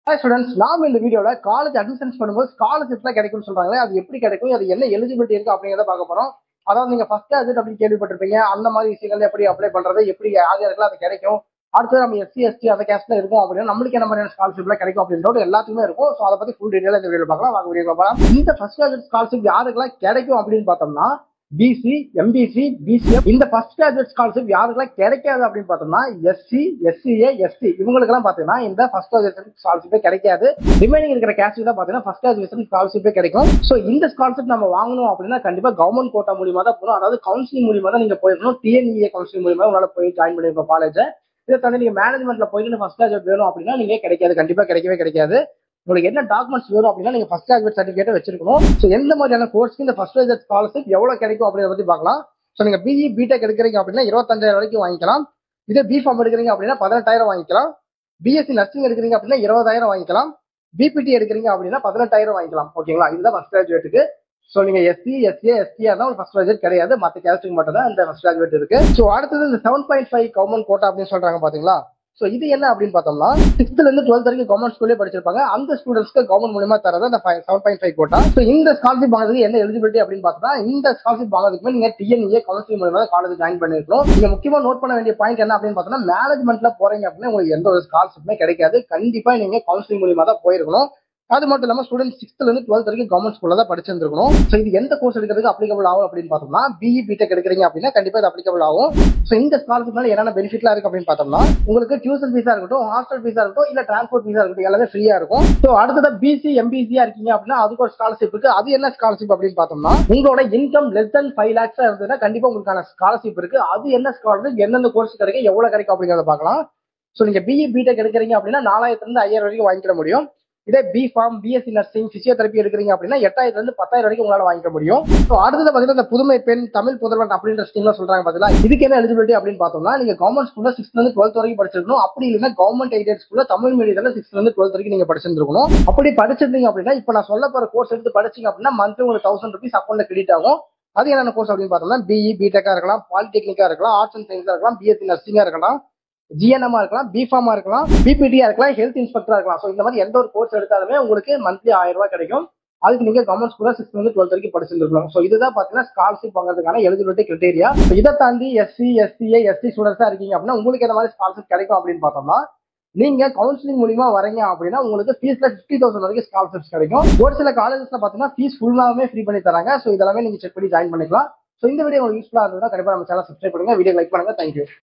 Hi students, நாம இந்த வீடியோல காலேஜ் அட்மிஷன்ஸ் பண்ணும்போது ஸ்காலர்ஷிப்லாம் கிடைக்கும்னு சொல்றாங்களே, அது எப்படி கிடைக்கும், அது என்ன எலிஜிபிலிட்டி இருக்கு அப்படிங்கிறத பார்க்க போறோம். அதாவது நீங்க ஃபர்ஸ்ட் கிராஜுவேட் அப்படின்னு கேள்விப்பட்டிருப்பீங்க. அந்த மாதிரி விஷயங்கள் எப்படி அப்ளை பண்றது, எப்படி யார் யாருக்கெல்லாம் அது கிடைக்கும், அடுத்து நம்ம எஸ்சி எஸ்டி அந்த கேஸ்ட்ல இருக்கும் அப்படின்னா நம்மளுக்கு என்ன மாதிரியான ஸ்காலர்ஷிப்லாம் கிடைக்கும் அப்படின்றது எல்லாத்துக்குமே இருக்கும். ஸோ அதை பத்தி ஃபுல் டீடைலா இந்த வீடியோ பார்க்கலாம். வாங்க வீடியோ பார்க்கலாம். இந்த ஃபர்ஸ்ட் கிராஜுவேட் ஸ்காலர்ஷிப் யாருக்கெல்லாம் கிடைக்கும் அப்படின்னு பார்த்தோம்னா பிசி, எம்பிசி, பிசிஎம். இந்த ஃபர்ஸ்ட் கிராஜுவேட் ஸ்காலர்ஷிப் யாருக்கெல்லாம் கிடைக்காது அப்படின்னு பார்த்தோம்னா எஸ்சி, எஸ்சிஏ, எஸ்டி இவங்களுக்கெல்லாம் பாத்தீங்கன்னா இந்த ஃபர்ஸ்ட் கிராஜுவேஷன் ஸ்காலர்ஷிப்பே கிடைக்காது. ரிமைனிங் இருக்கிற கேஸ்ட் தான் பாத்தீங்கன்னா ஃபர்ஸ்ட் கிராஜுவேஷன் ஸ்காலர்ஷிப்பே கிடைக்கும். ஸோ இந்த ஸ்காலர்ஷிப் நம்ம வாங்கணும் அப்படின்னா கண்டிப்பா கவர்மெண்ட் கோட்டா மூலியமா தான் போகணும். அதாவது கவுன்சிலிங் மூலியமா தான் நீங்க போயிருக்கணும். டிஎன்இஏ கவுன்சிலிங் மூலியமா உங்களால போய் ஜாயின் பண்ணிருக்கோம் காலேஜ். இதை தந்து நீங்க மேனேஜ்மெண்ட்ல போயிட்டு ஃபர்ஸ்ட் கிராஜுவேட் வேணும் அப்படின்னா நீங்க கிடைக்காது, கண்டிப்பா கிடைக்கவே கிடைக்காது. உங்களுக்கு என்ன டாக்குமெண்ட்ஸ் வேணும் அப்படின்னா நீங்க ஃபர்ஸ்ட் கிராஜுவேட் சர்டிஃபிகேட் வச்சிருக்கணும். ஸோ எந்த மாதிரியான கோர்ஸ்க்கு இந்த ஃபர்ஸ்ட் கிராஜுவேட் ஸ்காலர்ஷிப் எவ்வளவு கிடைக்கும் அப்படின்றத பத்தி பார்க்கலாம். ஸோ நீங்க பிஇ பிடெக் எடுக்கிறீங்க அப்படின்னா 25,000 வரைக்கும் வாங்கிக்கலாம். இதே பிஃபார்ம் எடுக்கிறீங்க அப்படின்னா 18,000 வாங்கிக்கலாம். பிஎஸ்சி நர்சிங் எடுக்கிறீங்க அப்படின்னா 20,000 வாங்கிக்கலாம். பிபிடி எடுக்கிறீங்க அப்படின்னா 18,000 வாங்கிக்கலாம். ஓகேங்களா, இதுதான் ஃபர்ஸ்ட் கிராஜுவேட்டுக்கு. ஸோ நீங்க எஸ்சி, எஸ்ஏ, எஸ்டிஆ தான் ஒரு ஃபர்ஸ்ட் கிராஜுவேட் கிடையாது. மற்ற கேஸ்ட்டுக்கு மட்டும் தான் இந்த ஃபர்ஸ்ட் கிராஜுவேட் இருக்கு. ஸோ அடுத்தது இந்த 7.5 கவர்மெண்ட் கோட்டா அப்படின்னு சொல்றாங்க பாத்தீங்களா. சோ இது என்ன அப்படின்னு பார்த்தோம்னா 6th இருந்து 12th வரைக்கும் கவர்மெண்ட் ஸ்கூல்லே படிச்சிருப்பாங்க. அந்த ஸ்டூடெண்ட்ஸ்க்கு கவர்மெண்ட் மூலமா தரது அந்த 7.5 கோட்டா. சோ இந்த ஸ்காலர்ஷிப் வாங்குறதுக்கு என்ன எலிஜிபிலிட்டி அப்படின்னு பார்த்தா இந்த ஸ்காலர்ஷிப் வாங்குறதுக்கு நீங்க டிஎன்இஏ கவுன்சிலிங் மூலமா காலேஜ் ஜாயின் பண்ணிருக்கணும். நீங்க முக்கியமா நோட் பண்ண வேண்டிய பாயிண்ட் என்ன அப்படின்னு பார்த்தோம்னா மேனேஜ்மெண்ட்ல போறீங்க அப்படின்னா உங்களுக்கு எந்த ஒரு ஸ்காலர்ஷிப்புமே கிடைக்காது. கண்டிப்பா நீங்க கவுன்சிலிங் மூலமா தான் போயிருக்கணும். அது மட்டும் இல்லாம ஸ்டூடெண்ட் 6th இருந்து 12th வரைக்கும் கவர்மெண்ட் ஸ்கூல்ல தான் படிச்சிருக்கணும். சோ இது எந்த கோர்ஸ் எடுக்கிறதுக்கு அப்ளிகபிள் ஆகும் அப்படின்னு பார்த்தோம்னா பிஇ பிடெக் எடுக்கிறீங்க அப்படின்னா கண்டிப்பா இது அப்ளிகபிள் ஆகும். சோ இந்த ஸ்காலர்ஷிப்னால என்னென்ன பெனிஃபிட்லாம் இருக்கு அப்படின்னு பார்த்தோம்னா உங்களுக்கு டியூஷன் ஃபீஸா இருக்கட்டும், ஹாஸ்டல் ஃபீஸா இருக்கட்டும், இல்ல டிரான்ஸ்போர்ட் ஃபீஸா இருக்கட்டும், எல்லாமே ஃப்ரீயா இருக்கும். சோ அடுத்தது பிசி எம்பிசியா இருக்கீங்க அப்படின்னா அதுக்கு ஒரு ஸ்காலர்ஷிப் இருக்கு. அது என்ன ஸ்காலர்ஷிப் அப்படின்னு பார்த்தோம்னா உங்களோட இன்கம் லெஸ் than 5 lakhs இருந்ததுன்னா கண்டிப்பா உங்களுக்கான ஸ்காலர்ஷிப் இருக்கு. அது என்ன ஸ்காலர்ஷிப், எந்தெந்த கோர்ஸ் கிடைக்கும், எவ்வளவு கிடைக்கும் அப்படிங்கறத பார்க்கலாம். சோ நீங்க பிஇ பிடெக் எடுக்கிறீங்க அப்படின்னா 4,000 இருந்து 5,000 வரைக்கும் வாங்கிக்க முடியும். இதே பிஃபார்ம், பிஎஸ்சி நர்சிங், பிசியோதெரபி எடுக்கிறீங்க அப்படின்னா 8,000 இருந்து 10,000 வரைக்கும் உங்களால வாங்கிக்க முடியும். அடுத்தது பாத்தீங்கன்னா இந்த புதுமை பெண், தமிழ் புதல்வன் அப்படின்ற ஸ்கீம்லாம் சொல்றாங்க பாத்தீங்களா. இதுக்கு என்ன எலிஜிபிலிட்டி அப்படின்னு பார்த்தோம்னா நீங்க கவர்மெண்ட் ஸ்கூல்ல 6th இருந்து 12th வரைக்கும் படிச்சிருக்கணும். அப்படி இல்லைன்னா கவர்மெண்ட் எய்டட் ஸ்கூல்ல தமிழ் மீடியத்துல 6th இருந்து 12th வரைக்கும் நீங்க படிச்சிருக்கணும். அப்படி படிச்சிருந்தீங்க அப்படின்னா இப்ப நான் சொல்ல போற கோர்ஸ் எடுத்து படிச்சீங்க அப்படின்னா மந்த்லி உங்களுக்கு 1,000 rupees அக்கௌண்ட்ல கிரெடிட் ஆகும். அது என்னென்ன கோர்ஸ் அப்படின்னு பார்த்தோம்னா பிஇ பிடெக்கா இருக்கலாம், பாலிடெக்னிக்கா இருக்கலாம், ஆர்ட்ஸ் அண்ட் சயின்ஸா இருக்கலாம், பிஎஸ்சி நர்சிங்கா இருக்கலாம், ஜிஎன்எம்மா இருக்கலாம், பிஃபார்மா இருக்கலாம், பிபிடியா இருக்கலாம், ஹெல்த் இன்ஸ்பெக்டரா இருக்கலாம். ஸோ இந்த மாதிரி எந்த ஒரு கோர்ஸ் எடுத்தாலுமே உங்களுக்கு மந்த்லி 1,000 ரூபாய் கிடைக்கும். அதுக்கு நீங்க கவர்மெண்ட் ஸ்கூல்ல 6th இருந்து 12th வரைக்கும் படிச்சிருக்கணும். ஸோ இதுதான் பாத்தீங்கன்னா ஸ்காலர்ஷிப் வாங்குறதுக்கான எலிஜிபிலிட்டி கிரைட்டீரியா. இதை தாண்டி எஸ்சி, எஸ்சிஏ, எஸ்டி ஸ்டூடெண்ட்ஸா இருக்கீங்க அப்படின்னா உங்களுக்கு எந்த மாதிரி ஸ்காலர்ஷிப் கிடைக்கும் அப்படின்னு பார்த்தோம்னா நீங்க கவுன்சிலிங் மூலியமா வரீங்க அப்படின்னா உங்களுக்கு ஃபீஸ்ல 50,000 வரைக்கும் ஸ்காலர்ஷிப்ஸ் கிடைக்கும். ஒரு சில காலேஜஸ்ல பாத்தீங்கன்னா ஃபீஸ் ஃபுல்லாவே ஃப்ரீ பண்ணி தராங்க. ஸோ இதெல்லாமே நீங்க செக் பண்ணி ஜாயின் பண்ணிக்கலாம். ஸோ இந்த வீடியோ உங்களுக்கு யூஸ்ஃபுல்லா இருந்ததுன்னா கண்டிப்பா நம்ம சேனல் சப்ஸ்கிரைப் பண்ணுங்க, வீடியோ லைக் பண்ணுங்க. தேங்க்யூ.